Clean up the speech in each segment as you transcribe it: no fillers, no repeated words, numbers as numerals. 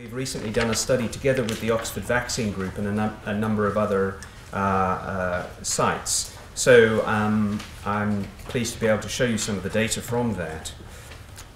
we've recently done a study together with the Oxford Vaccine Group and a number of other sites. So I'm pleased to be able to show you some of the data from that.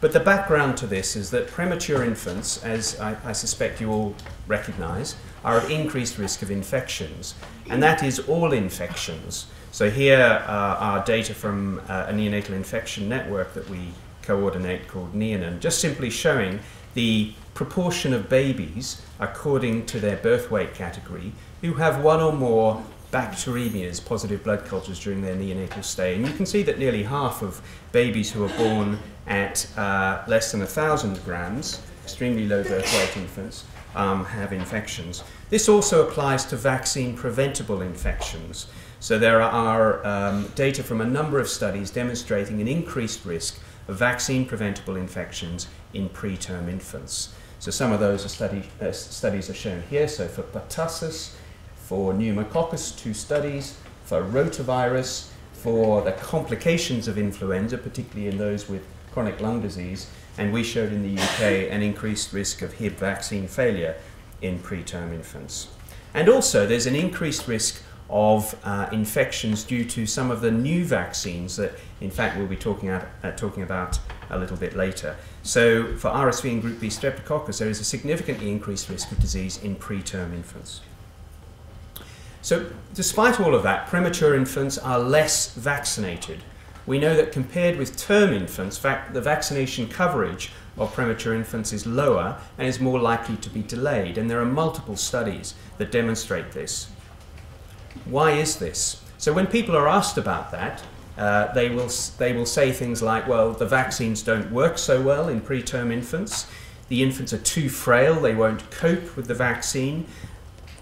But the background to this is that premature infants, as I suspect you all recognize, are at increased risk of infections. And that is all infections. So here are data from a neonatal infection network that we coordinate called NEONAN, just simply showing the proportion of babies according to their birth weight category who have one or more bacteremias, positive blood cultures, during their neonatal stay. And you can see that nearly half of babies who are born at less than 1,000 grams, extremely low birth weight infants, have infections. This also applies to vaccine-preventable infections. So there are data from a number of studies demonstrating an increased risk of vaccine-preventable infections in preterm infants. So some of those are studies are shown here. So for pertussis, for pneumococcus, 2 studies, for rotavirus, for the complications of influenza, particularly in those with chronic lung disease, and we showed in the UK an increased risk of Hib vaccine failure in preterm infants. And also there's an increased risk of infections due to some of the new vaccines that, in fact, we'll be talking about a little bit later. So for RSV and Group B streptococcus, there is a significantly increased risk of disease in preterm infants. So despite all of that, premature infants are less vaccinated. We know that compared with term infants, the vaccination coverage of premature infants is lower and is more likely to be delayed. And there are multiple studies that demonstrate this. Why is this? So when people are asked about that, they will say things like, well, the vaccines don't work so well in preterm infants. The infants are too frail, they won't cope with the vaccine,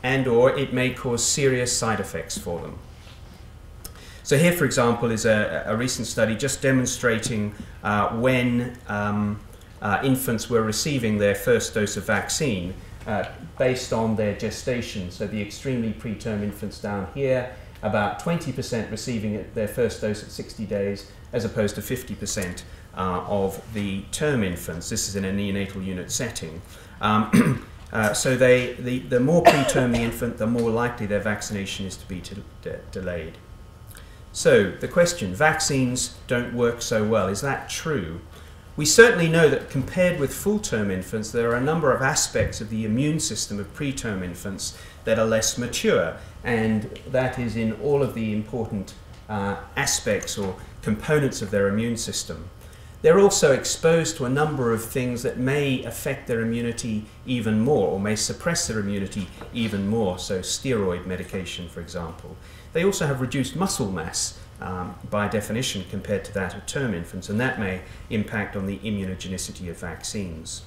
and or it may cause serious side effects for them. So here, for example, is a recent study just demonstrating when infants were receiving their first dose of vaccine based on their gestation. So the extremely preterm infants down here, about 20% receiving their first dose at 60 days, as opposed to 50% of the term infants. This is in a neonatal unit setting. So the more preterm the infant, the more likely their vaccination is to be delayed. So the question, vaccines don't work so well, is that true? We certainly know that compared with full-term infants, there are a number of aspects of the immune system of preterm infants that are less mature, and that is in all of the important aspects or components of their immune system. They're also exposed to a number of things that may affect their immunity even more, or may suppress their immunity even more, so steroid medication, for example. They also have reduced muscle mass by definition compared to that of term infants, and that may impact on the immunogenicity of vaccines.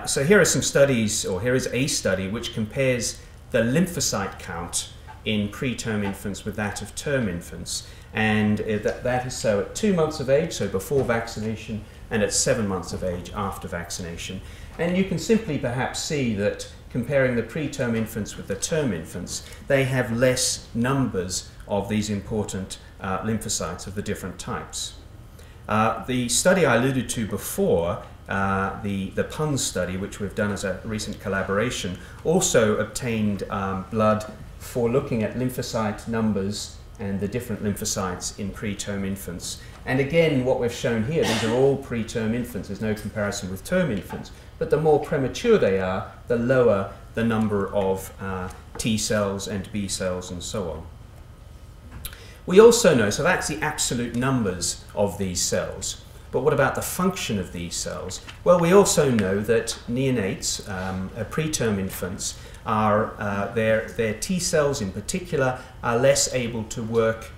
So here are some studies, or here is a study which compares the lymphocyte count in preterm infants with that of term infants, and that is so at 2 months of age, so before vaccination, and at 7 months of age after vaccination. And you can simply perhaps see that comparing the preterm infants with the term infants, they have less numbers of these important lymphocytes of the different types. The study I alluded to before, the PUNS study, which we've done as a recent collaboration, also obtained blood for looking at lymphocyte numbers and the different lymphocytes in preterm infants. And again, what we've shown here, these are all preterm infants. There's no comparison with term infants. But the more premature they are, the lower the number of T cells and B cells and so on. We also know, so that's the absolute numbers of these cells. But what about the function of these cells? Well, we also know that neonates, preterm infants, are their T cells in particular are less able to work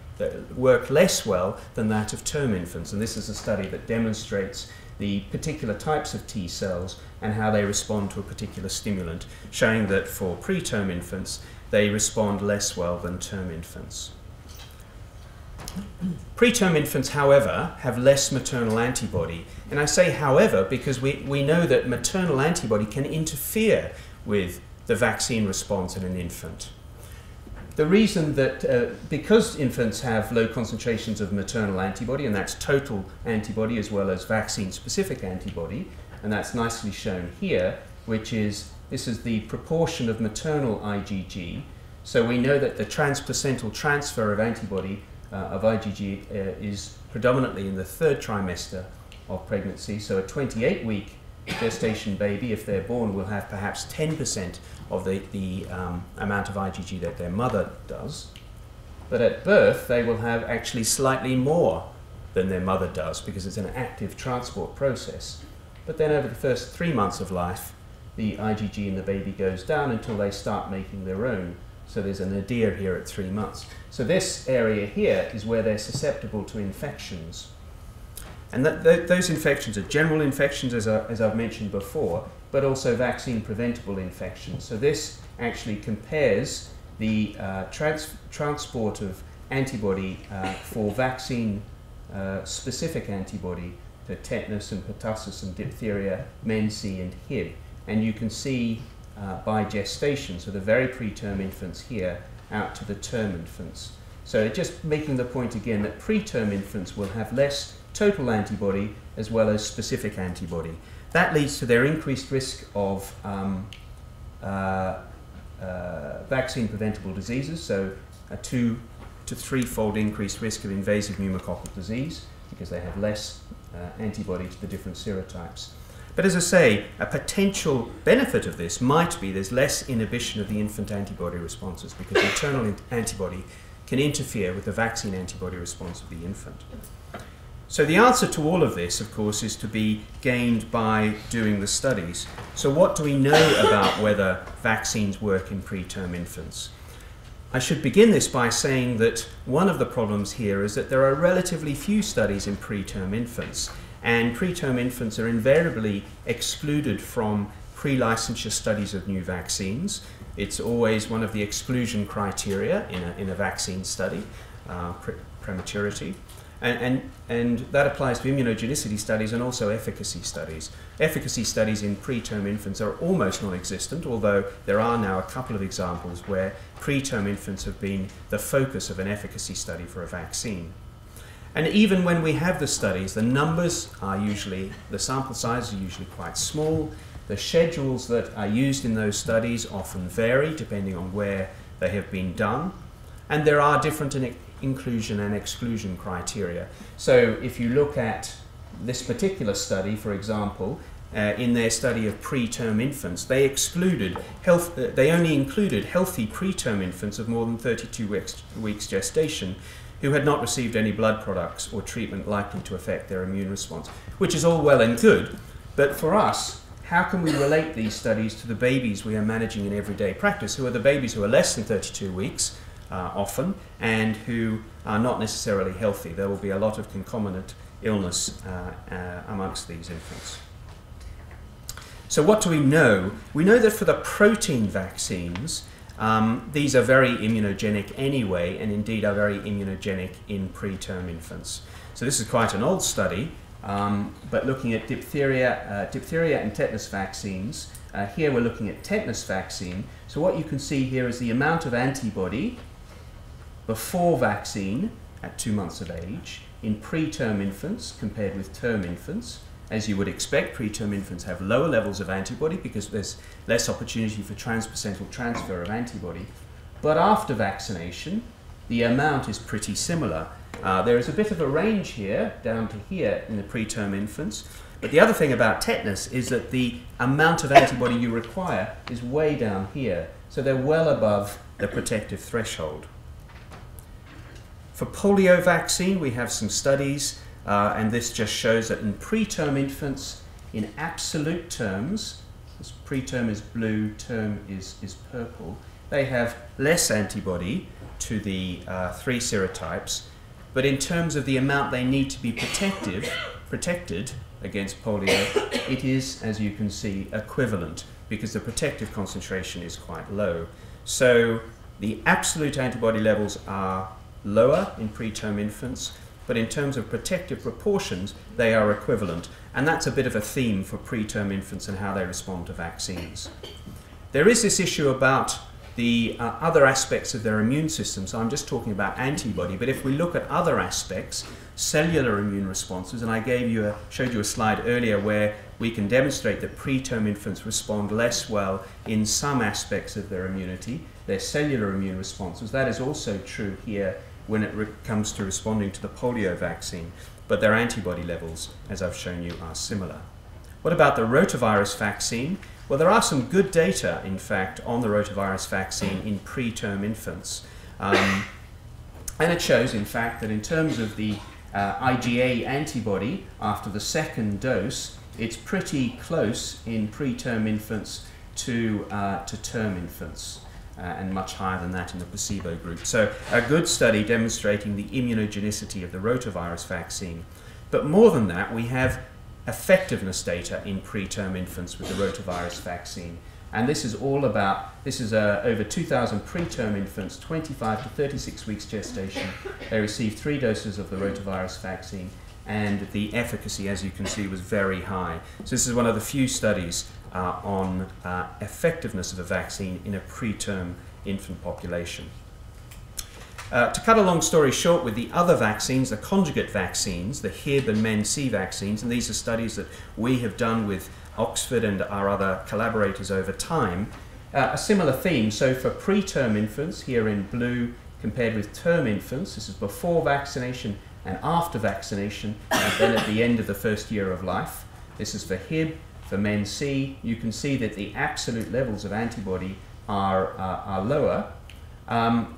less well than that of term infants. And this is a study that demonstrates the particular types of T cells and how they respond to a particular stimulant, showing that for preterm infants they respond less well than term infants. Preterm infants, however, have less maternal antibody. And I say however because we know that maternal antibody can interfere with the vaccine response in an infant. The reason that, because infants have low concentrations of maternal antibody, and that's total antibody as well as vaccine-specific antibody, and that's nicely shown here, which is, this is the proportion of maternal IgG. So we know that the transplacental transfer of antibody, of IgG, is predominantly in the 3rd trimester of pregnancy. So a 28-week gestation baby, if they're born, will have perhaps 10% of the amount of IgG that their mother does. But at birth, they will have actually slightly more than their mother does, because it's an active transport process. But then over the first 3 months of life, the IgG in the baby goes down until they start making their own. So there's a nadir here at 3 months. So this area here is where they're susceptible to infections. And those infections are general infections, as I've mentioned before, but also vaccine-preventable infections. So this actually compares the transport of antibody for vaccine-specific antibody to tetanus and pertussis and diphtheria, mense and Hib. And you can see by gestation, so the very preterm infants here, out to the term infants. So just making the point again that preterm infants will have less total antibody as well as specific antibody. That leads to their increased risk of vaccine-preventable diseases, so a 2 to 3-fold increased risk of invasive pneumococcal disease because they have less antibody to the different serotypes. But as I say, a potential benefit of this might be there's less inhibition of the infant antibody responses because maternal antibody can interfere with the vaccine antibody response of the infant. So the answer to all of this, of course, is to be gained by doing the studies. So what do we know about whether vaccines work in preterm infants? I should begin this by saying that one of the problems here is that there are relatively few studies in preterm infants, and preterm infants are invariably excluded from pre-licensure studies of new vaccines. It's always one of the exclusion criteria in a vaccine study, prematurity. And that applies to immunogenicity studies and also efficacy studies. Efficacy studies in preterm infants are almost non-existent, although there are now a couple of examples where preterm infants have been the focus of an efficacy study for a vaccine. And even when we have the studies, the numbers are usually, the sample sizes are usually quite small. The schedules that are used in those studies often vary depending on where they have been done. And there are different inclusion and exclusion criteria. So if you look at this particular study, for example, in their study of preterm infants, they only included healthy preterm infants of more than 32 weeks gestation who had not received any blood products or treatment likely to affect their immune response, which is all well and good, but for us, how can we relate these studies to the babies we are managing in everyday practice, who are the babies who are less than 32 weeks, often, and who are not necessarily healthy? There will be a lot of concomitant illness amongst these infants. So what do we know? We know that for the protein vaccines, these are very immunogenic anyway, and indeed are very immunogenic in preterm infants. So this is quite an old study, but looking at diphtheria and tetanus vaccines. Here we're looking at tetanus vaccine. So what you can see here is the amount of antibody before vaccine at 2 months of age in preterm infants compared with term infants. As you would expect, preterm infants have lower levels of antibody because there's less opportunity for transplacental transfer of antibody. But after vaccination, the amount is pretty similar. There is a bit of a range here, down to here in the preterm infants. But the other thing about tetanus is that the amount of antibody you require is way down here. So they're well above the protective threshold. For polio vaccine, we have some studies, and this just shows that in preterm infants, in absolute terms, this preterm is blue, term is purple, they have less antibody to the 3 serotypes, but in terms of the amount they need to be protected against polio, it is, as you can see, equivalent because the protective concentration is quite low. So the absolute antibody levels are lower in preterm infants, but in terms of protective proportions, they are equivalent. And that's a bit of a theme for preterm infants and how they respond to vaccines. There is this issue about the other aspects of their immune system. So I'm just talking about antibody, but if we look at other aspects, cellular immune responses, and I showed you a slide earlier where we can demonstrate that preterm infants respond less well in some aspects of their immunity, their cellular immune responses. That is also true here when it comes to responding to the polio vaccine, but their antibody levels, as I've shown you, are similar. What about the rotavirus vaccine? Well, there are some good data, in fact, on the rotavirus vaccine in preterm infants. And it shows, in fact, that in terms of the IgA antibody after the second dose, it's pretty close in preterm infants to term infants, and much higher than that in the placebo group. So a good study demonstrating the immunogenicity of the rotavirus vaccine. But more than that, we have effectiveness data in preterm infants with the rotavirus vaccine. And this is all about, over 2,000 preterm infants, 25 to 36 weeks gestation. They received 3 doses of the rotavirus vaccine, and the efficacy, as you can see, was very high. So this is one of the few studies on effectiveness of a vaccine in a preterm infant population. To cut a long story short, with the other vaccines, the conjugate vaccines, the Hib and Men-C vaccines, and these are studies that we have done with Oxford and our other collaborators over time, a similar theme. So for preterm infants, here in blue, compared with term infants, this is before vaccination and after vaccination, and then at the end of the first year of life. This is for Hib. For Men-C, you can see that the absolute levels of antibody are lower.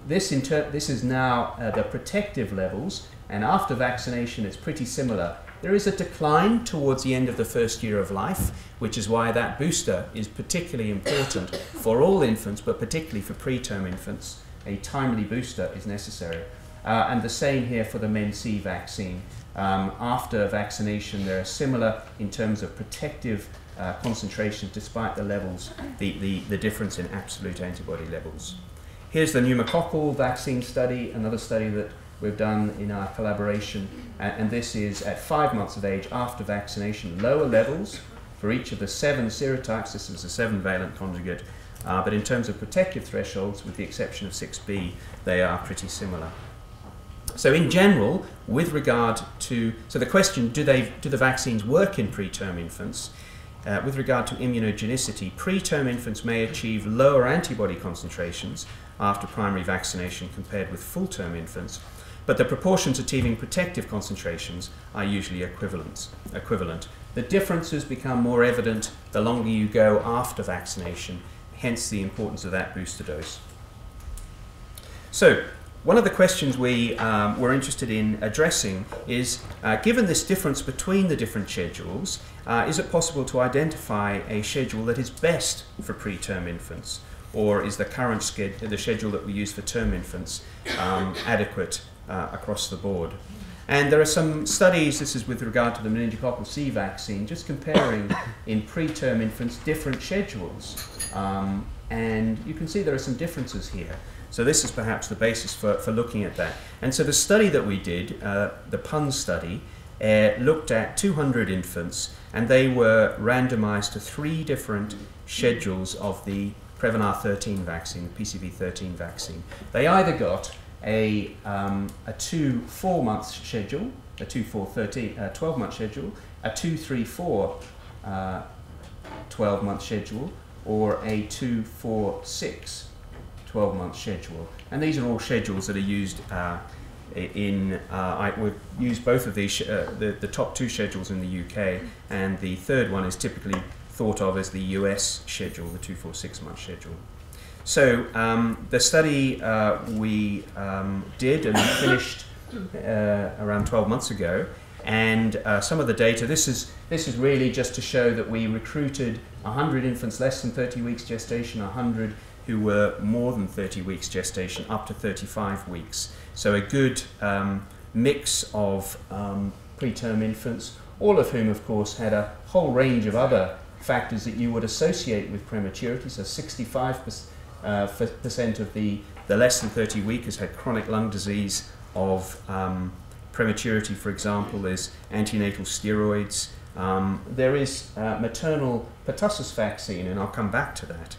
This is now the protective levels, and after vaccination it's pretty similar. There is a decline towards the end of the first year of life, which is why that booster is particularly important for all infants, but particularly for preterm infants. A timely booster is necessary. And the same here for the Men-C vaccine. After vaccination, they're similar in terms of protective concentrations, despite the levels, the difference in absolute antibody levels. Here's the pneumococcal vaccine study, another study that we've done in our collaboration, and this is at 5 months of age after vaccination, lower levels for each of the 7 serotypes. This was a 7-valent conjugate, but in terms of protective thresholds, with the exception of 6B, they are pretty similar. So in general, with regard to, so the question, do the vaccines work in preterm infants? With regard to immunogenicity, preterm infants may achieve lower antibody concentrations after primary vaccination compared with full-term infants, but the proportions achieving protective concentrations are usually equivalent. The differences become more evident the longer you go after vaccination, hence the importance of that booster dose. So, one of the questions we were interested in addressing is, given this difference between the different schedules, is it possible to identify a schedule that is best for preterm infants? Or is the current schedule that we use for term infants adequate across the board? And there are some studies, this is with regard to the meningococcal C vaccine, just comparing in preterm infants different schedules. And you can see there are some differences here. So this is perhaps the basis for looking at that. And so the study that we did, the PUN study, looked at 200 infants, and they were randomized to 3 different schedules of the Prevnar 13 vaccine, the PCV13 vaccine. They either got a 2-4-month schedule, a 2-4-13 12-month schedule, a 2-3-4 12-month schedule, or a 2-4-6 12-month schedule. And these are all schedules that are used we've used both of these, the top 2 schedules in the UK, and the third one is typically thought of as the US schedule, the 2-4-6-month schedule. So the study we did and finished around 12 months ago, and some of the data, this is really just to show that we recruited 100 infants less than 30 weeks gestation, 100 who were more than 30 weeks gestation, up to 35 weeks. So a good mix of preterm infants, all of whom, of course, had a whole range of other factors that you would associate with prematurity. So 65% of the less than 30 weekers had chronic lung disease of prematurity, for example. There's antenatal steroids. There is maternal pertussis vaccine, and I'll come back to that.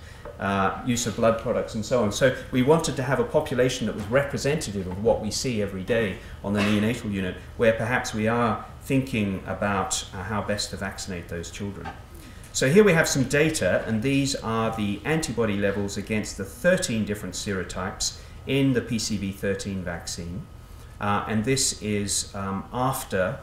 use of blood products and so on. So we wanted to have a population that was representative of what we see every day on the neonatal unit, where perhaps we are thinking about how best to vaccinate those children. So here we have some data, and these are the antibody levels against the 13 different serotypes in the PCV13 vaccine. And this is after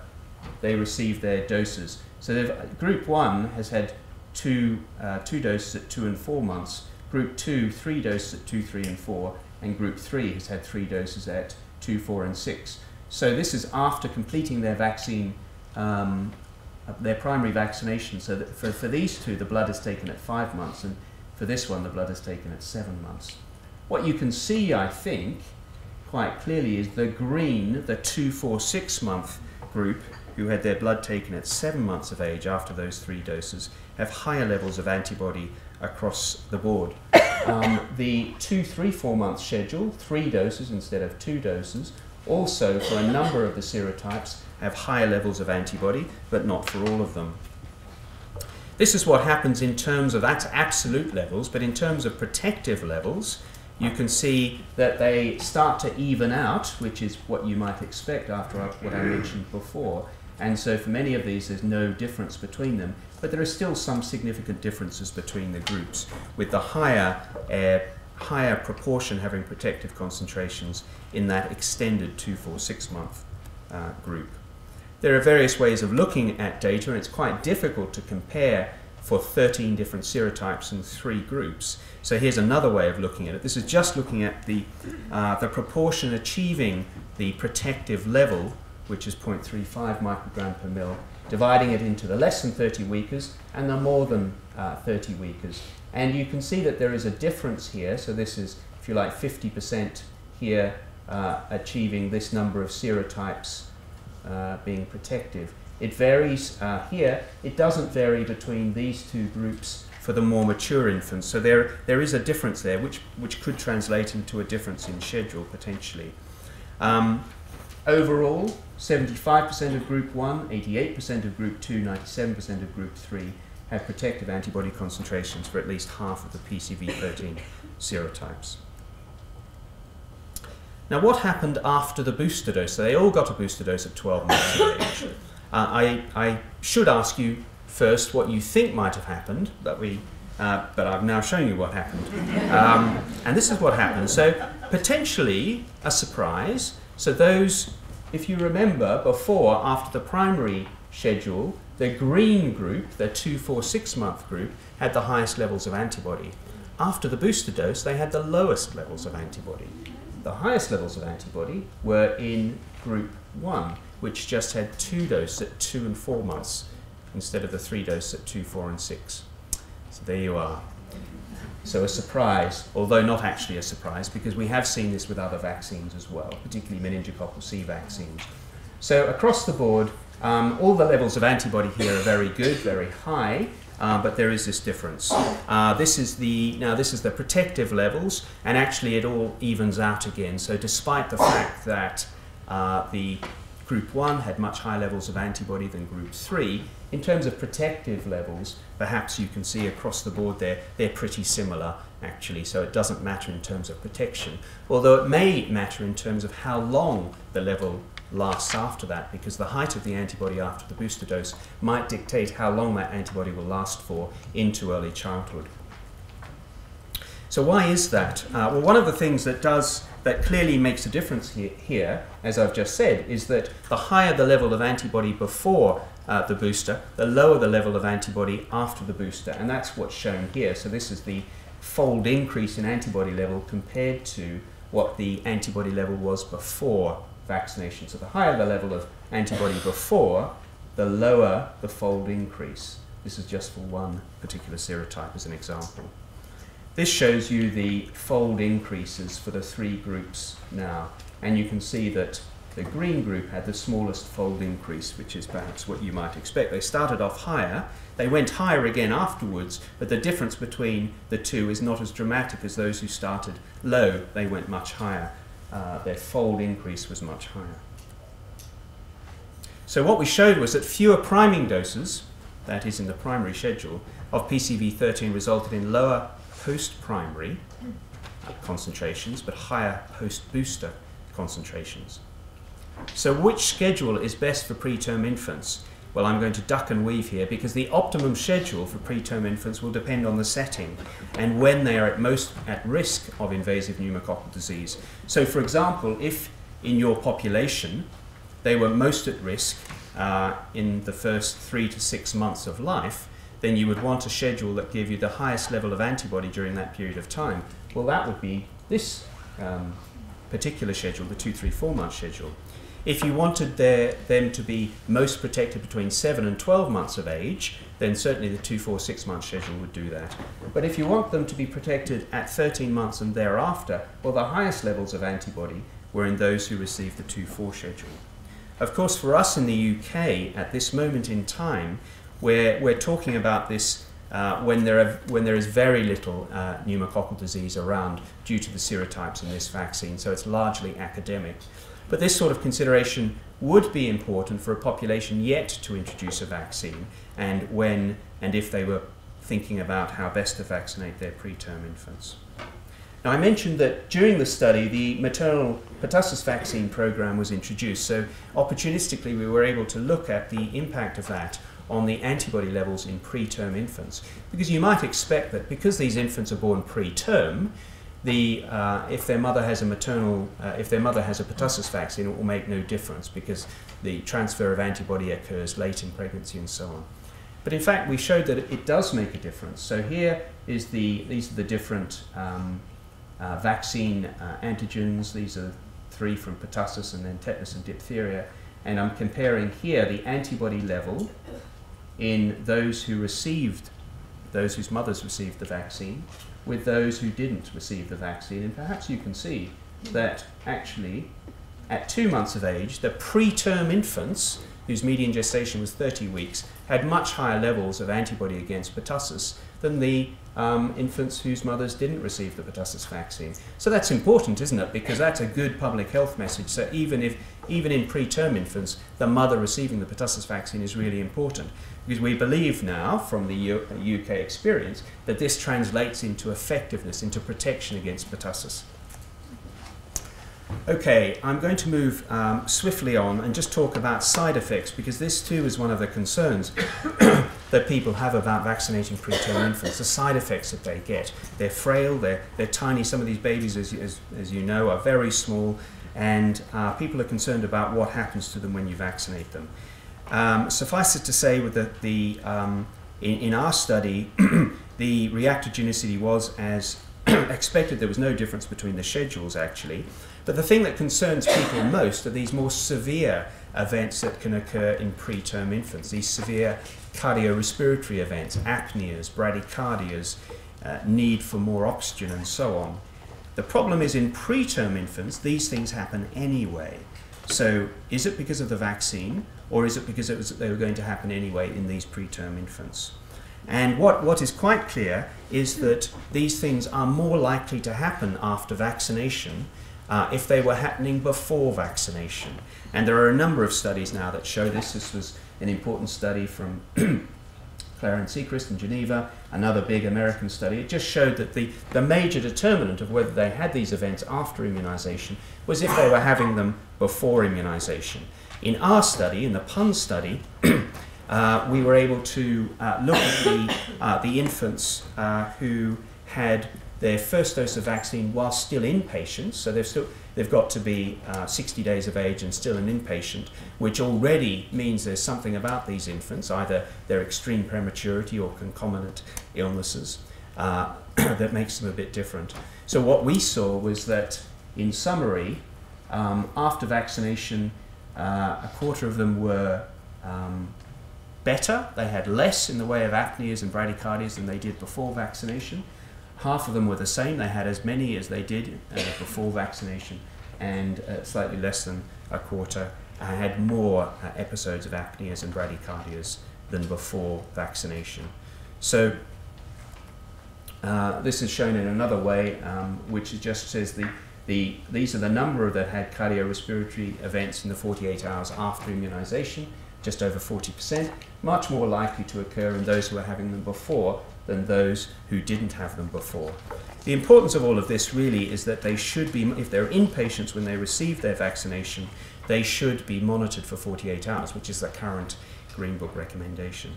they received their doses. So group 1 has had two doses at 2 and 4 months, group 2, 3 doses at 2, 3 and 4, and group 3 has had 3 doses at 2, 4 and 6. So this is after completing their vaccine, their primary vaccination. So that for these two, the blood is taken at 5 months, and for this one, the blood is taken at 7 months. What you can see, I think, quite clearly is the green, the 2, 4, 6 month group, who had their blood taken at 7 months of age after those 3 doses, have higher levels of antibody across the board. The 2, 3, 4 month schedule, 3 doses instead of 2 doses, also for a number of the serotypes have higher levels of antibody, but not for all of them. This is what happens in terms of, that's absolute levels, but in terms of protective levels, you can see that they start to even out, which is what you might expect after what I mentioned before. And so for many of these, there's no difference between them, but there are still some significant differences between the groups, with the higher proportion having protective concentrations in that extended 2, 4, 6 month group. There are various ways of looking at data, and it's quite difficult to compare for 13 different serotypes and 3 groups. So here's another way of looking at it. This is just looking at the proportion achieving the protective level, which is 0.35 microgram per mil, dividing it into the less than 30 weekers and the more than 30 weekers. And you can see that there is a difference here. So this is, if you like, 50% here achieving this number of serotypes being protective. It varies here. It doesn't vary between these 2 groups for the more mature infants. So there is a difference there, which could translate into a difference in schedule potentially. Overall, 75% of group 1, 88% of group 2, 97% of group 3 have protective antibody concentrations for at least half of the PCV13 serotypes. Now, what happened after the booster dose? So they all got a booster dose at 12 months of age. I should ask you first what you think might have happened, but I've now shown you what happened. And this is what happened. So potentially a surprise. So those, if you remember, before, after the primary schedule, the green group, the 2, 4, 6 month group, had the highest levels of antibody. After the booster dose, they had the lowest levels of antibody. The highest levels of antibody were in group 1, which just had 2 doses at 2 and 4 months instead of the 3 doses at 2, 4 and 6. So there you are. So a surprise, although not actually a surprise, because we have seen this with other vaccines as well, particularly meningococcal C vaccines. So across the board, all the levels of antibody here are very good, very high, but there is this difference. This is the protective levels, and actually it all evens out again. So despite the fact that the group 1 had much higher levels of antibody than group 3, in terms of protective levels, perhaps you can see across the board they're pretty similar actually, so it doesn't matter in terms of protection. Although it may matter in terms of how long the level lasts after that, because the height of the antibody after the booster dose might dictate how long that antibody will last for into early childhood. So why is that? Well, one of the things that clearly makes a difference here, as I've just said, is that the higher the level of antibody before the booster, the lower the level of antibody after the booster, and that's what's shown here. So this is the fold increase in antibody level compared to what the antibody level was before vaccination. So the higher the level of antibody before, the lower the fold increase. This is just for one particular serotype as an example. This shows you the fold increases for the 3 groups now, and you can see that the green group had the smallest fold increase, which is perhaps what you might expect. They started off higher, they went higher again afterwards, but the difference between the 2 is not as dramatic as those who started low. They went much higher. Their fold increase was much higher. So what we showed was that fewer priming doses, that is in the primary schedule, of PCV13 resulted in lower post-primary concentrations, but higher post-booster concentrations. So which schedule is best for preterm infants? Well, I'm going to duck and weave here because the optimum schedule for preterm infants will depend on the setting and when they are at most at risk of invasive pneumococcal disease. So, for example, if in your population they were most at risk in the first 3 to 6 months of life, then you would want a schedule that gave you the highest level of antibody during that period of time. Well, that would be this particular schedule, the 2-3-4 month schedule. If you wanted them to be most protected between 7 and 12 months of age, then certainly the 2-4-6 month schedule would do that. But if you want them to be protected at 13 months and thereafter, well, the highest levels of antibody were in those who received the 2-4 schedule. Of course, for us in the UK, at this moment in time, we're talking about this when there is very little pneumococcal disease around due to the serotypes in this vaccine, so it's largely academic. But this sort of consideration would be important for a population yet to introduce a vaccine, and when and if they were thinking about how best to vaccinate their preterm infants. Now, I mentioned that during the study the maternal pertussis vaccine program was introduced, so opportunistically we were able to look at the impact of that on the antibody levels in preterm infants, because you might expect that because these infants are born preterm, if their mother has a pertussis vaccine, it will make no difference because the transfer of antibody occurs late in pregnancy and so on. But in fact, we showed that it does make a difference. So here is these are the different vaccine antigens. These are 3 from pertussis and then tetanus and diphtheria. And I'm comparing here the antibody level in those whose mothers received the vaccine with those who didn't receive the vaccine. And perhaps you can see that actually at 2 months of age, the preterm infants, whose median gestation was 30 weeks, had much higher levels of antibody against pertussis than the infants whose mothers didn't receive the pertussis vaccine. So that's important, isn't it? Because that's a good public health message. So even in preterm infants, the mother receiving the pertussis vaccine is really important. Because we believe now, from the UK experience, that this translates into effectiveness, into protection against pertussis. Okay, I'm going to move swiftly on and just talk about side effects, because this too is one of the concerns that people have about vaccinating preterm infants, the side effects that they get. They're frail, they're tiny. Some of these babies, as you know, are very small, and people are concerned about what happens to them when you vaccinate them. Suffice it to say, with in our study, the reactogenicity was as expected. There was no difference between the schedules, actually. But the thing that concerns people most are these more severe events that can occur in preterm infants, these severe cardiorespiratory events, apneas, bradycardias, need for more oxygen, and so on. The problem is in preterm infants, these things happen anyway. So is it because of the vaccine, or is it because they were going to happen anyway in these preterm infants? And what is quite clear is that these things are more likely to happen after vaccination if they were happening before vaccination. And there are a number of studies now that show this. This was an important study from Clarence Seacrest in Geneva, another big American study. It just showed that the major determinant of whether they had these events after immunization was if they were having them before immunization. In our study, in the PUN study, we were able to look at the infants who had their first dose of vaccine while still inpatient, so they've got to be 60 days of age and still an inpatient, which already means there's something about these infants, either their extreme prematurity or concomitant illnesses, that makes them a bit different. So what we saw was that, in summary, after vaccination, a quarter of them were better. They had less in the way of apneas and bradycardias than they did before vaccination. Half of them were the same. They had as many as they did before vaccination, and slightly less than a quarter had more episodes of apneas and bradycardias than before vaccination. So this is shown in another way, which just says these are the number that had cardiorespiratory events in the 48 hours after immunization, just over 40%, much more likely to occur in those who are having them before than those who didn't have them before. The importance of all of this really is that they should be, if they're inpatients when they receive their vaccination, they should be monitored for 48 hours, which is the current Green Book recommendation.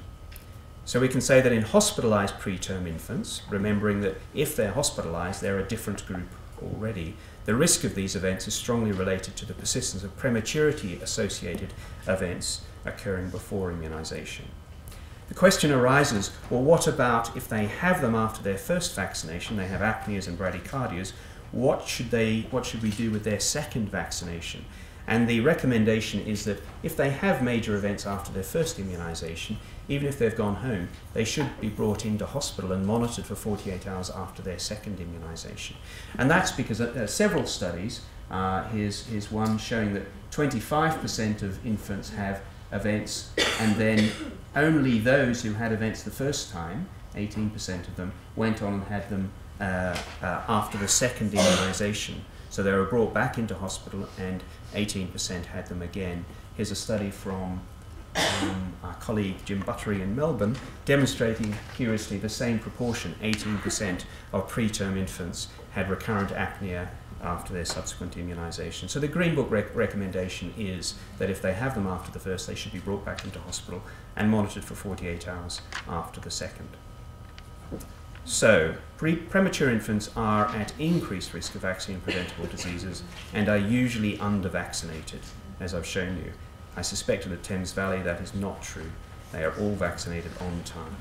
So we can say that in hospitalised preterm infants, remembering that if they're hospitalised, they're a different group already, the risk of these events is strongly related to the persistence of prematurity-associated events occurring before immunisation. The question arises, well, what about if they have them after their first vaccination, they have apneas and bradycardias, what should we do with their second vaccination? And the recommendation is that if they have major events after their first immunisation, even if they've gone home, they should be brought into hospital and monitored for 48 hours after their second immunisation. And that's because several studies, here's one showing that 25% of infants have events, and then only those who had events the first time, 18% of them, went on and had them after the second immunisation. So they were brought back into hospital and 18% had them again. Here's a study from our colleague Jim Buttery in Melbourne, demonstrating curiously the same proportion, 18% of preterm infants had recurrent apnea after their subsequent immunisation. So the Green Book recommendation is that if they have them after the first, they should be brought back into hospital and monitored for 48 hours after the second. So, premature infants are at increased risk of vaccine-preventable diseases and are usually under-vaccinated, as I've shown you. I suspect in the Thames Valley that is not true. They are all vaccinated on time.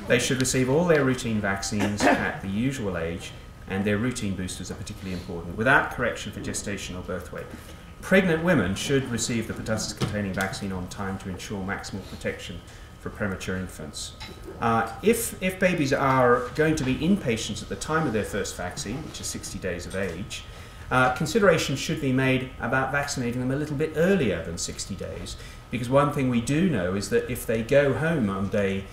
They should receive all their routine vaccines at the usual age, and their routine boosters are particularly important, without correction for gestational birth weight. Pregnant women should receive the pertussis-containing vaccine on time to ensure maximal protection for premature infants. If babies are going to be inpatients at the time of their first vaccine, which is 60 days of age, consideration should be made about vaccinating them a little bit earlier than 60 days, because one thing we do know is that if they go home on day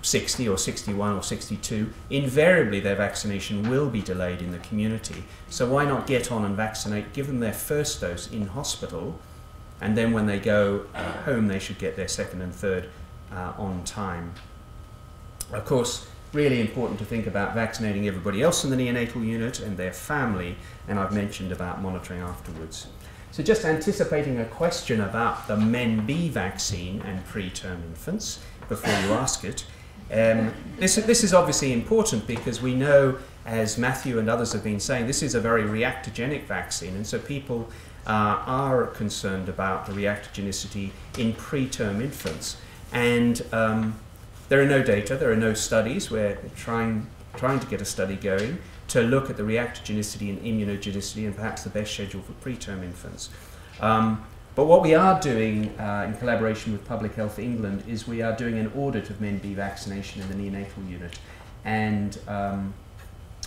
60 or 61 or 62, invariably their vaccination will be delayed in the community. So why not get on and vaccinate, give them their first dose in hospital, and then when they go home they should get their second and third on time. Of course, really important to think about vaccinating everybody else in the neonatal unit and their family, and I've mentioned about monitoring afterwards. So just anticipating a question about the MenB vaccine and preterm infants before you ask it. This is obviously important because we know, as Matthew and others have been saying, this is a very reactogenic vaccine, and so people are concerned about the reactogenicity in preterm infants. And there are no data, there are no studies. We're trying to get a study going to look at the reactogenicity and immunogenicity and perhaps the best schedule for preterm infants. But what we are doing in collaboration with Public Health England is we are doing an audit of MenB vaccination in the neonatal unit. And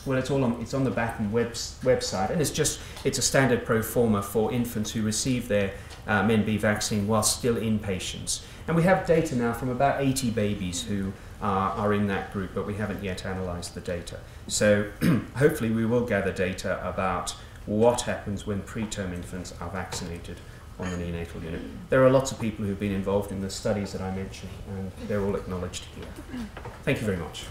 well, it's on the Batten website, and it's a standard pro forma for infants who receive their MenB vaccine while still inpatients. And we have data now from about 80 babies who are in that group, but we haven't yet analysed the data. So hopefully we will gather data about what happens when preterm infants are vaccinated on the neonatal unit. There are lots of people who've been involved in the studies that I mentioned, and they're all acknowledged here. Thank you very much.